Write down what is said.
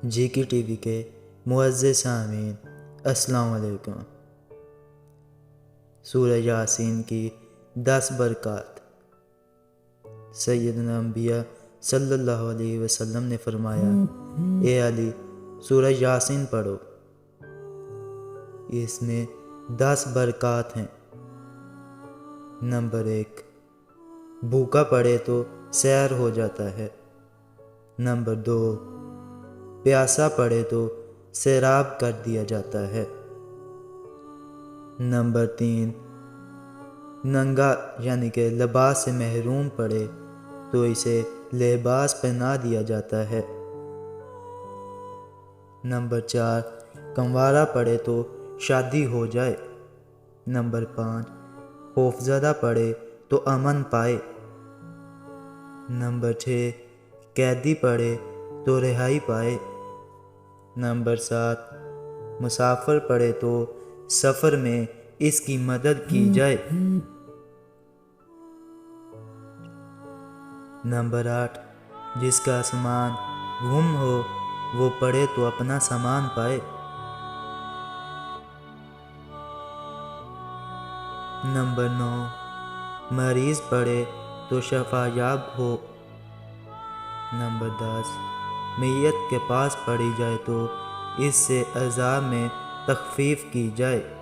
جی کی T V کے معزز سامعین، السلام علیکم۔ سورہ یاسین کی 10 برکات۔ سیدنا انبیاء صلی اللہ علیہ وسلم نے فرمایا، اے علی، سورہ یاسین پڑھو، اس میں 10 برکات ہیں۔ نمبر 1، بھوکا پڑے تو سحر ہو جاتا ہے۔ نمبر 2، پیاسا پڑے تو سیراب کر دیا جاتا ہے۔ نمبر 3، ننگا یعنی کہ لباس سے محروم پڑے تو اسے لباس پہنا دیا جاتا ہے۔ نمبر 4، کنوارا پڑے تو شادی ہو جائے۔ نمبر 5، خوفزدہ پڑے تو امن پائے۔ نمبر 6، قیدی پڑے تو رہائی پائے۔ نمبر 7، مسافر پڑے تو سفر میں اس کی مدد کی جائے۔ نمبر 8، جس کا سامان گم ہو وہ پڑھے تو اپنا سامان پائے۔ نمبر 9، مریض پڑھے تو شفا یاب ہو۔ نمبر 10، میت کے پاس پڑھی جائے تو اس سے عذاب میں تخفیف کی جائے۔